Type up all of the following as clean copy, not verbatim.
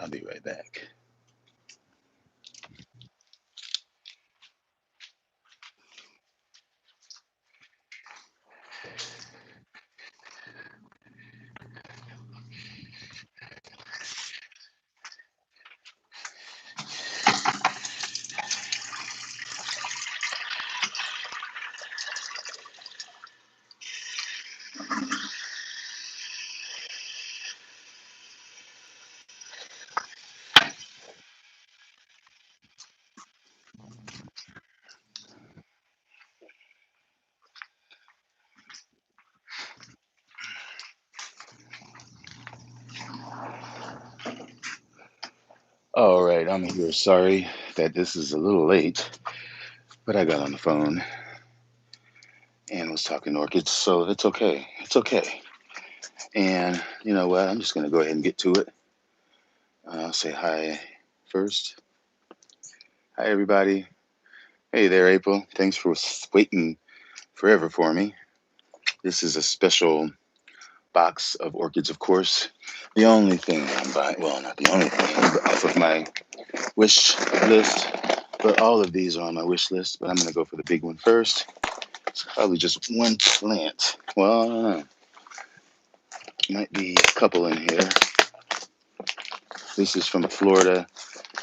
I'll be right back. All right, I'm here. Sorry that this is a little late, but I got on the phone and was talking to Orchid, so it's okay. It's okay. And you know what? I'm just going to go ahead and get to it. I'll say hi first. Hi, everybody. Hey there, April. Thanks for waiting forever for me. This is a special box of orchids, of course. The only thing I'm buying, well, not the only thing, but off of my wish list, but all of these are on my wish list, but I'm going to go for the big one first. It's probably just one plant. Well, I don't know. Might be a couple in here. This is from Florida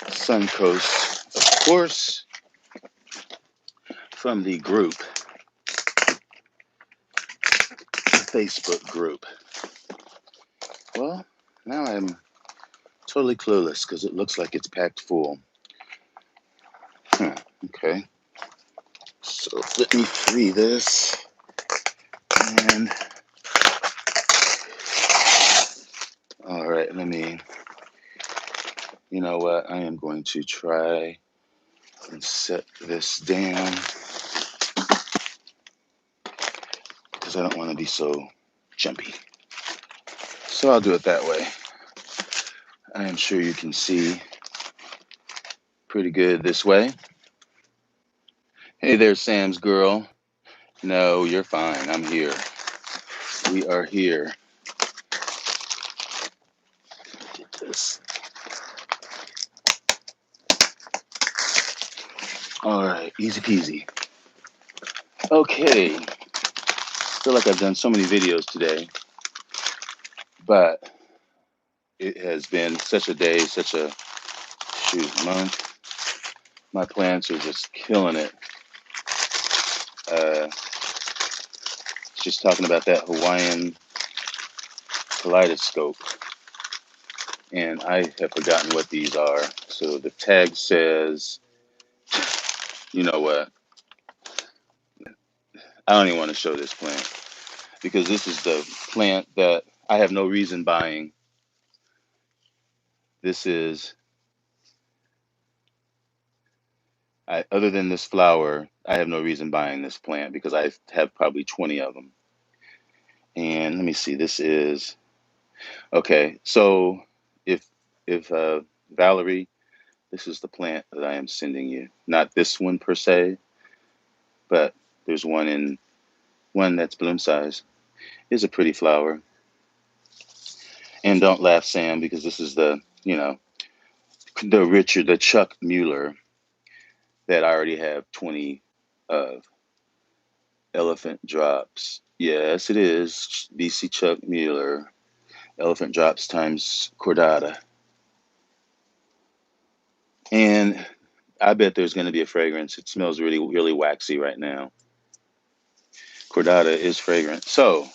Suncoast, of course, from the group, the Facebook group. Well, now I'm totally clueless because it looks like it's packed full. Okay. So let me free this. And all right, you know what? I am going to try and set this down because I don't want to be so jumpy. So I'll do it that way. I am sure you can see pretty good this way. Hey there, Sam's girl. No, you're fine. I'm here. We are here. Get this. All right, easy peasy. Okay. Feel like I've done so many videos today, but it has been such a day, such a month. My plants are just killing it. Uh, just talking about that Hawaiian kaleidoscope, and I have forgotten what these are. So the tag says, you know what? I don't even want to show this plant because this is the plant that I have no reason buying. This is, other than this flower, I have no reason buying this plant because I have probably 20 of them. And let me see, this is, okay, so if, if Valerie, this is the plant that I am sending you. Not this one per se, but there's one that's bloom size. It's a pretty flower. And don't laugh, Sam, because this is the Chuck Mueller that I already have 20 of. Elephant drops. Yes, it is. BC Chuck Mueller. Elephant drops times cordata. And I bet there's going to be a fragrance. It smells really, really waxy right now. Cordata is fragrant. So,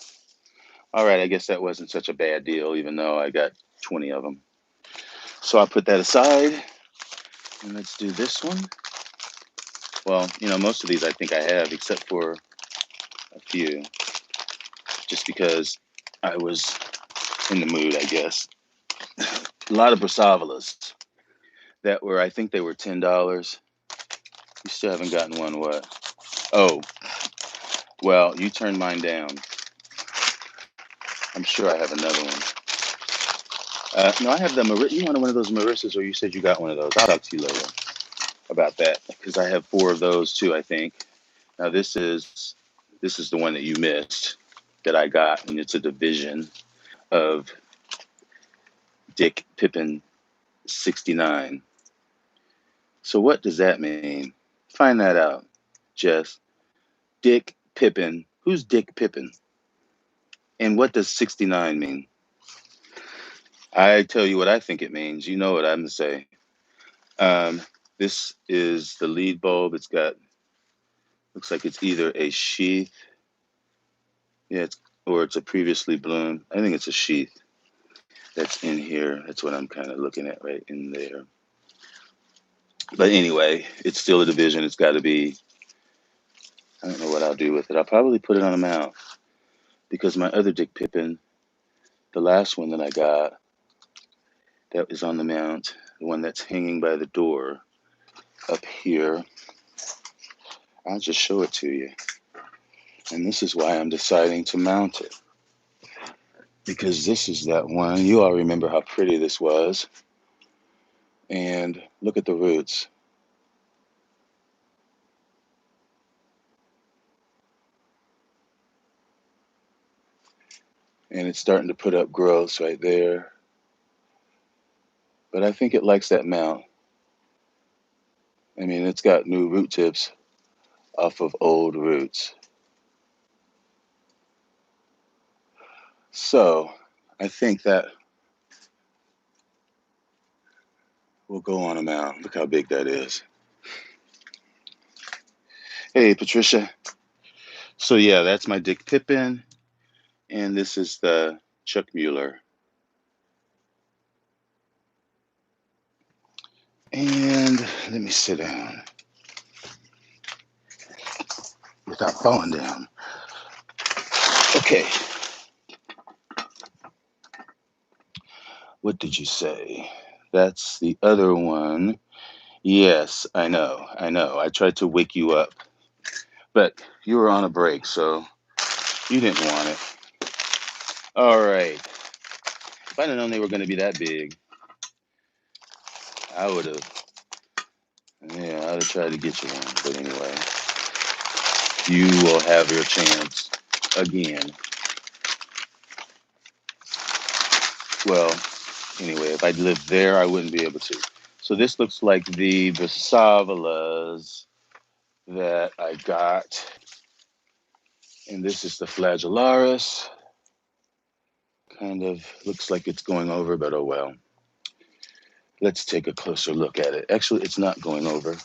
all right, I guess that wasn't such a bad deal, even though I got 20 of them. So I'll put that aside. And let's do this one. Well, most of these I think I have, except for a few, just because I was in the mood, I guess. A lot of Brassavolas that were, I think they were $10. You still haven't gotten one, what? Oh, well, you turned mine down. I'm sure I have another one. No, I have you wanted one of those Marissas, or you said you got one of those. I'll talk to you later about that, because I have 4 of those too, I think. Now this is the one that you missed that I got, and it's a division of Dick Pippin 69. So what does that mean? Find that out, Jess. Dick Pippin. Who's Dick Pippin? And what does 69 mean? I tell you what I think it means. You know what I'm going to say. Um, this is the lead bulb. It's got, looks like it's either a sheath, yeah, or it's a previously bloomed. I think it's a sheath that's in here. That's what I'm kind of looking at right in there. But anyway, it's still a division. It's got to be, I don't know what I'll do with it. I'll probably put it on a mount because my other Dick Pippin, the last one that I got, that is on the mount, the one that's hanging by the door up here. I'll just show it to you. And this is why I'm deciding to mount it. Because this is that one. You all remember how pretty this was. And look at the roots. And it's starting to put up growths right there. But I think it likes that mount. I mean, it's got new root tips off of old roots. So I think that will go on a mount. Look how big that is. Hey, Patricia. So yeah, that's my Dick Pippin. And this is the Chuck Mueller. And let me sit down without falling down. Okay. What did you say? That's the other one. Yes, I know. I know. I tried to wake you up, but you were on a break, so you didn't want it. All right. If I'd have known they were going to be that big, I would have, yeah, I would have tried to get you one. But anyway, you will have your chance again. Well, anyway, if I'd lived there, I wouldn't be able to. So this looks like the Basavalas that I got. And this is the Flagellaris. Kind of looks like it's going over, but oh well. Let's take a closer look at it. Actually, it's not going over.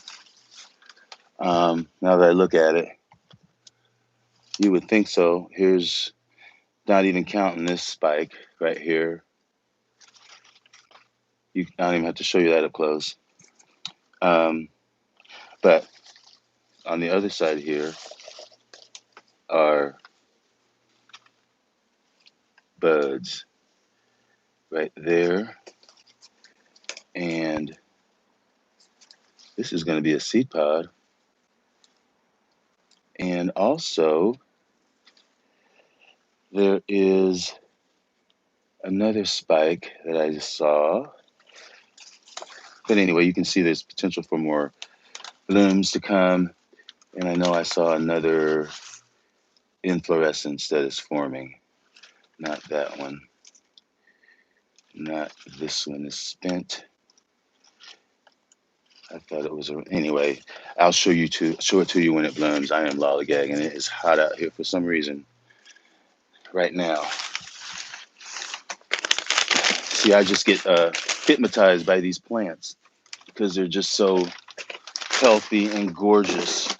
Now that I look at it, you would think so. Here's not even counting this spike right here. I don't even have to show you that up close. But on the other side here are buds right there. And this is going to be a seed pod. And also, there is another spike that I just saw. But anyway, you can see there's potential for more blooms to come. And I know I saw another inflorescence that is forming. Not that one. Not this one is spent. I thought it was anyway. I'll show it to you when it blooms. I am lollygagging. It is hot out here for some reason right now. See, I just get hypnotized by these plants because they're just so healthy and gorgeous.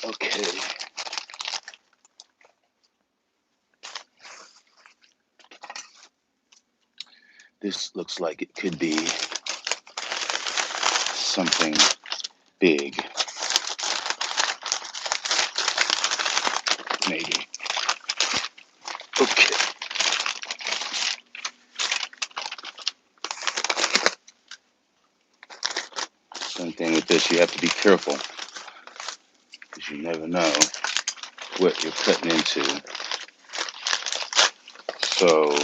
Okay. This looks like it could be something big. Maybe. Okay. Same thing with this. You have to be careful because you never know what you're cutting into. So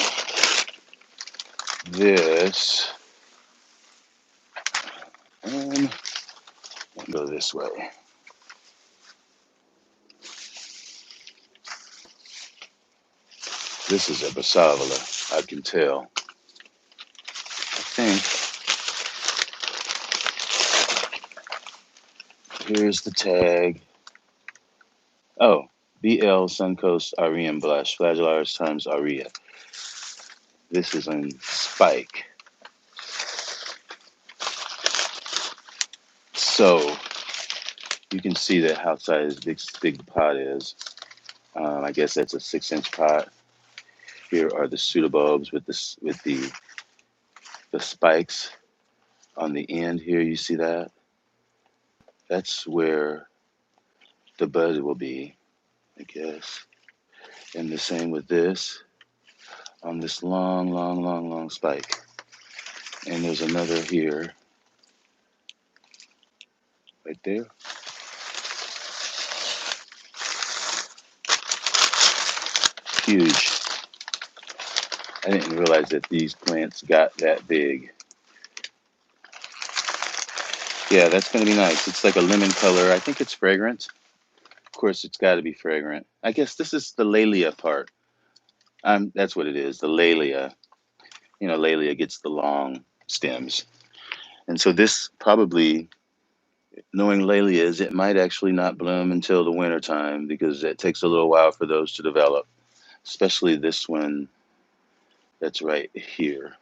this, I'll go this way. This is a Basavala. I can tell. I think here's the tag. Oh, BL Suncoast Arian Blush, Flagellars times Aria. This is on spike. So you can see that how size big the pot is. I guess that's a 6-inch pot. Here are the pseudobulbs with the spikes on the end here. You see that? That's where the bud will be, I guess. And the same with this on this long spike. And there's another here, right there. Huge. I didn't realize that these plants got that big. Yeah, that's going to be nice. It's like a lemon color. I think it's fragrant. Of course, it's got to be fragrant. I guess this is the Laelia part. That's what it is, the Laelia. You know, Laelia gets the long stems. And so this probably, knowing Laelias, it might actually not bloom until the winter time because it takes a little while for those to develop, especially this one that's right here.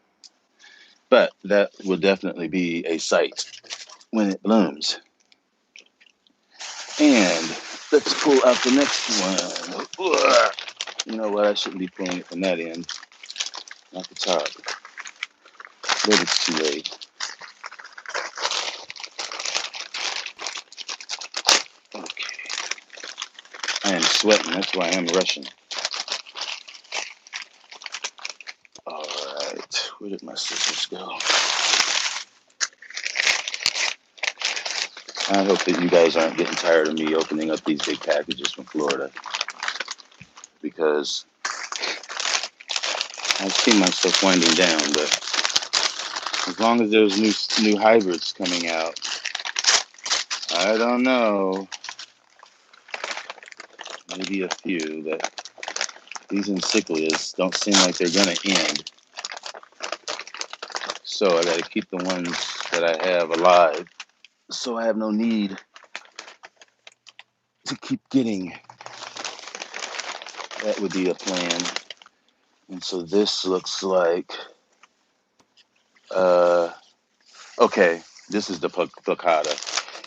But that will definitely be a sight when it blooms. And let's pull out the next one. Ugh. You know what? I shouldn't be pulling it from that end, not the top. But it's too late. Okay. I am sweating. That's why I'm rushing. All right. Where did my scissors go? I hope that you guys aren't getting tired of me opening up these big packages from Florida because I see myself winding down. But as long as there's new hybrids coming out, I don't know. Maybe a few, but these encyclias don't seem like they're going to end. So I got to keep the ones that I have alive. So I have no need to keep getting. That would be a plan. And so this looks like, okay, this is the placata.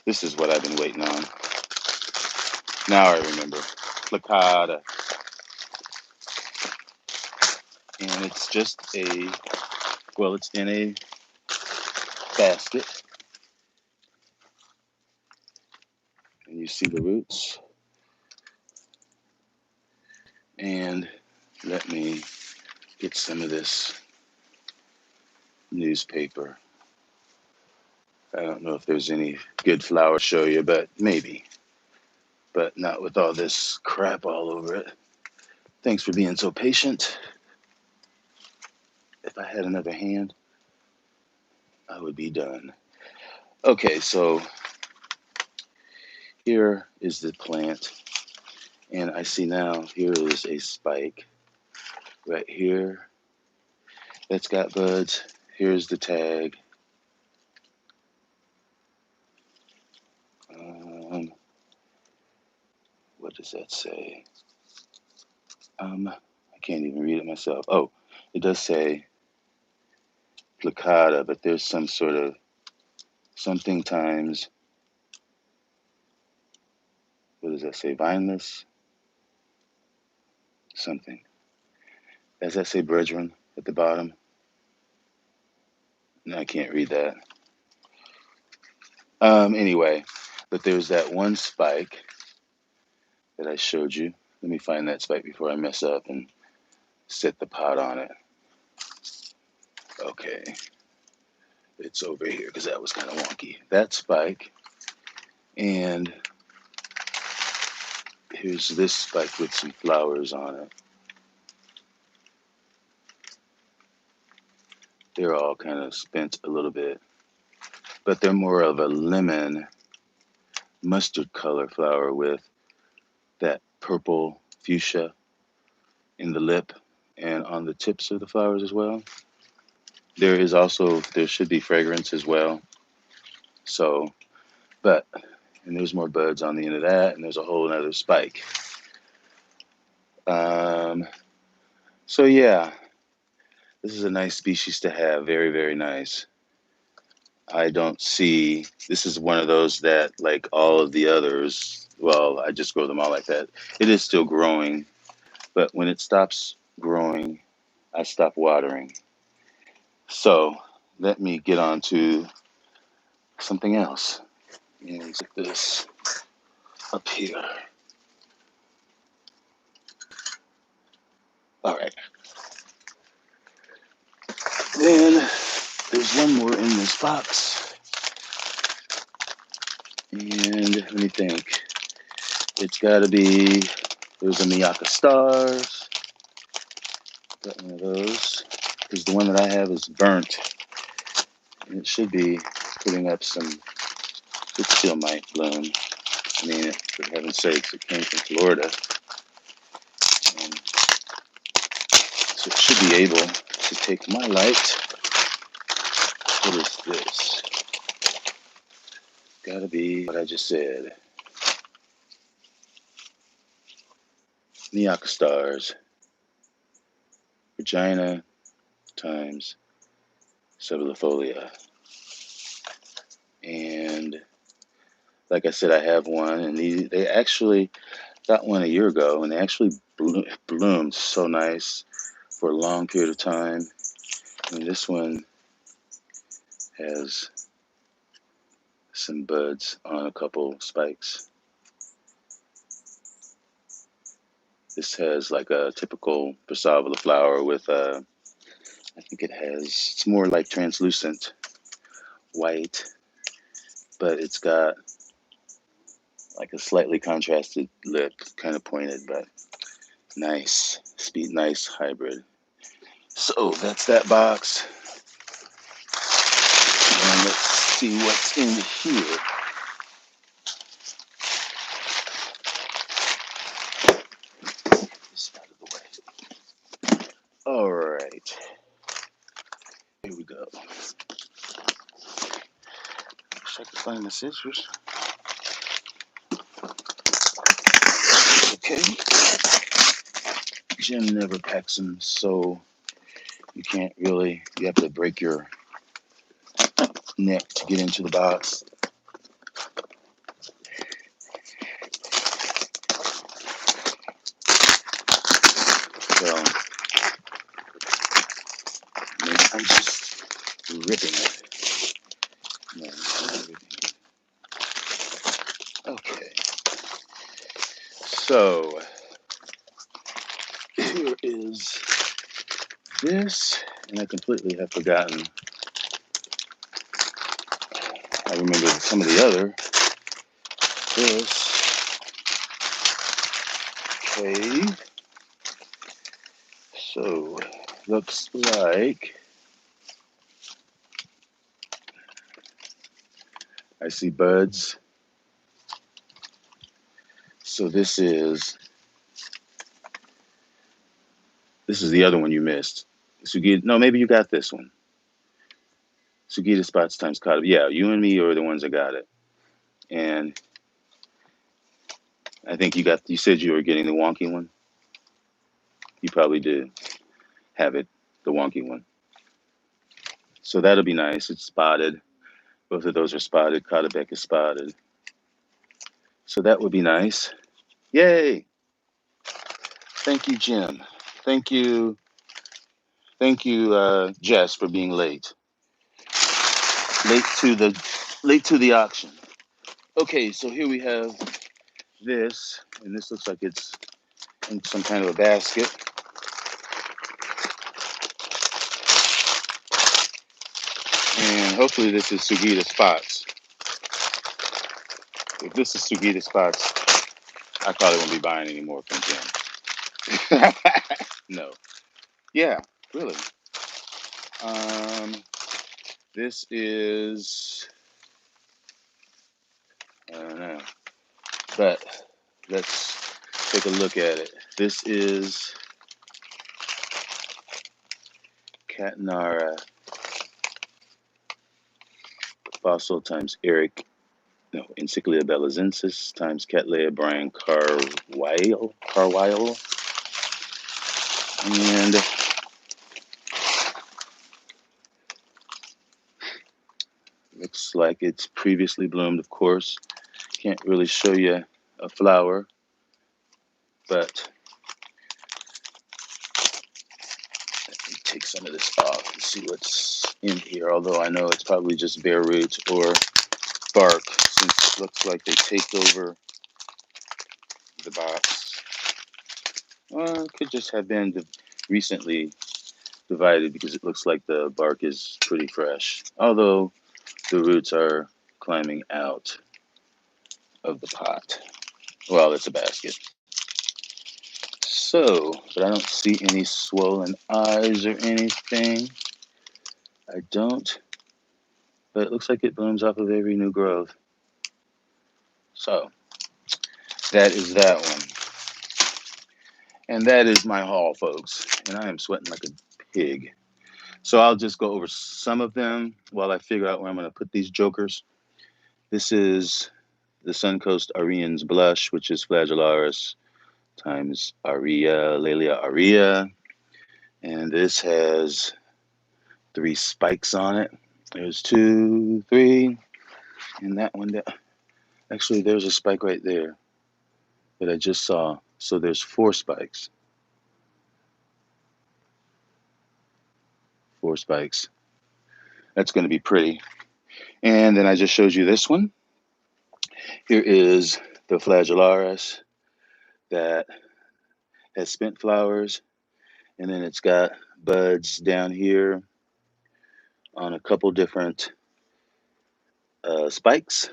This is what I've been waiting on. Now I remember. Placata. And it's just it's in a basket. And you see the roots. And let me get some of this newspaper. I don't know if there's any good flower to show you, but maybe. But not with all this crap all over it. Thanks for being so patient. If I had another hand, I would be done. Okay, so here is the plant. And I see now here is a spike right here that's got buds. Here's the tag. What does that say? I can't even read it myself. Oh, it does say placata, but there's some sort of something times, what does that say? Vineless? Something. Does that say brethren at the bottom? No, I can't read that. Anyway, but there's that one spike that I showed you. Let me find that spike before I mess up and set the pot on it. Okay. It's over here because that was kind of wonky. That spike. And here's this spike with some flowers on it. They're all kind of spent a little bit, but they're more of a lemon mustard color flower with that purple fuchsia in the lip. and on the tips of the flowers as well. There should be fragrance as well. So, but, and there's more buds on the end of that, and there's a whole other spike. Um, so yeah, this is a nice species to have. Very, very nice. I don't see, this is one of those that, like all of the others, well, I just grow them all like that. It is still growing, but when it stops growing, I stop watering. So let me get on to something else. And put this up here. All right. Then there's one more in this box. And let me think. It's got to be, there's a Miyaka Stars. Got one of those. Because the one that I have is burnt. And it should be putting up some, it still might bloom. I mean, for heaven's sakes, it came from Florida. And so it should be able to take my light. What is this? Gotta be what I just said. Miyaka Stars. Vagina times Cebulifolia. And like I said, I have one, and they actually got one a year ago, and they actually bloomed so nice for a long period of time. And this one has some buds on a couple spikes. This has like a typical Fsco flower with I think it's more like translucent white, but it's got like a slightly contrasted lip, kind of pointed, but nice, nice hybrid. So that's that box. And let's see what's in here. This out of the way. All right. Here we go. Wish I could find the scissors. Okay. Jim never packs them, so you can't really, you have to break your neck to get into the box. So, maybe I'm just ripping it. No, I'm not ripping it. Okay. So, here is this, and I completely have forgotten. I remember some of the other. This. Okay. So, looks like I see buds. So this is the other one you missed. Sugita, no, maybe you got this one. Sugita spots times caught. Yeah, you and me are the ones that got it. And I think you said you were getting the wonky one. You probably did have it, the wonky one. So that'll be nice. It's spotted. Both of those are spotted. Cotterbeck is spotted. So that would be nice. Yay! Thank you, Jim. Thank you. Thank you, Jess, for being late. Late to the auction. Okay, so here we have this, and this looks like it's in some kind of a basket. And hopefully this is Sugita spots. If this is Sugita spots, I probably won't be buying any more from Jim. No. Yeah, really. This is, I don't know, but let's take a look at it. This is Catanara fossil times Eric, no, Encyclia Bellazensis times Cattleya Brian Carwile, and looks like it's previously bloomed, of course. Can't really show you a flower, but let me take some of this off and see what's in here, although I know it's probably just bare roots or bark, since it looks like they taped over the box. Well, it could just have been recently divided because it looks like the bark is pretty fresh, although the roots are climbing out of the pot. Well, it's a basket. So, but I don't see any swollen eyes or anything. I don't, but it looks like it blooms off of every new growth. So, that is that one. And that is my haul, folks. And I am sweating like a pig. So I'll just go over some of them while I figure out where I'm going to put these jokers. This is the Suncoast Arian's Blush, which is Flagellaris times Aria, Laelia Aria. And this has 3 spikes on it. There's 2, 3, and that one. Actually, there's a spike right there that I just saw. So there's 4 spikes. 4 spikes. That's going to be pretty. And then I just showed you this one. Here is the Flagellaris that has spent flowers, and then it's got buds down here on a couple different spikes.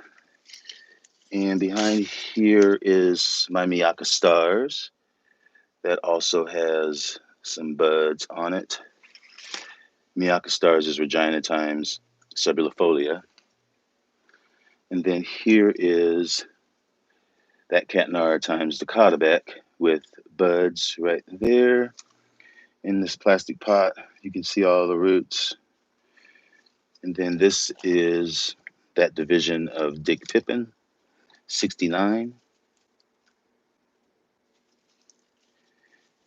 And behind here is my Miyaka Stars that also has some buds on it. Miyaka Stars is Regina times Subulifolia. And then here is that Catanara times the Caudebec with buds right there. In this plastic pot, you can see all the roots. And then this is that division of Dick Pippin, 69.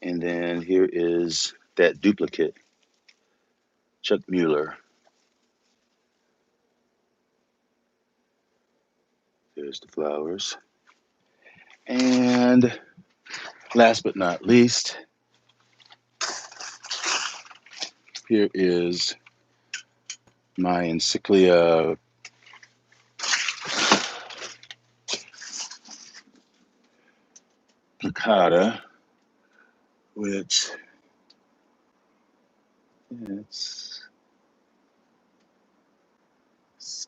And then here is that duplicate, Chuck Mueller. There's the flowers. And last but not least, here is my Encyclia Plicata, which it's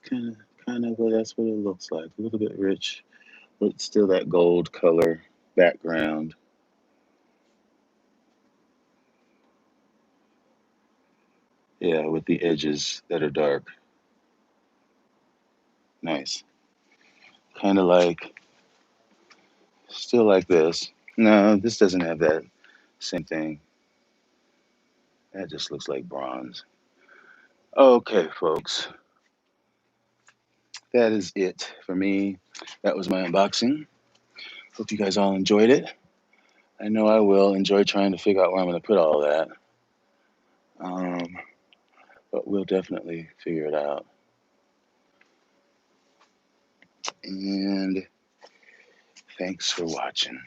kind of well, that's what it looks like. A little bit rich, but still that gold color background. Yeah, with the edges that are dark. Nice. Kind of like, still like this. No, this doesn't have that same thing. That just looks like bronze. Okay, folks. That is it for me. That was my unboxing. Hope you guys all enjoyed it. I know I will enjoy trying to figure out where I'm going to put all that. But we'll definitely figure it out. And thanks for watching.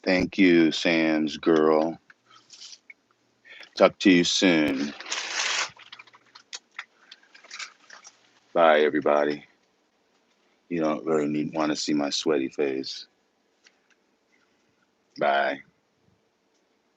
Thank you, Sam's girl. Talk to you soon. Bye, everybody. You don't really want to see my sweaty face. Bye.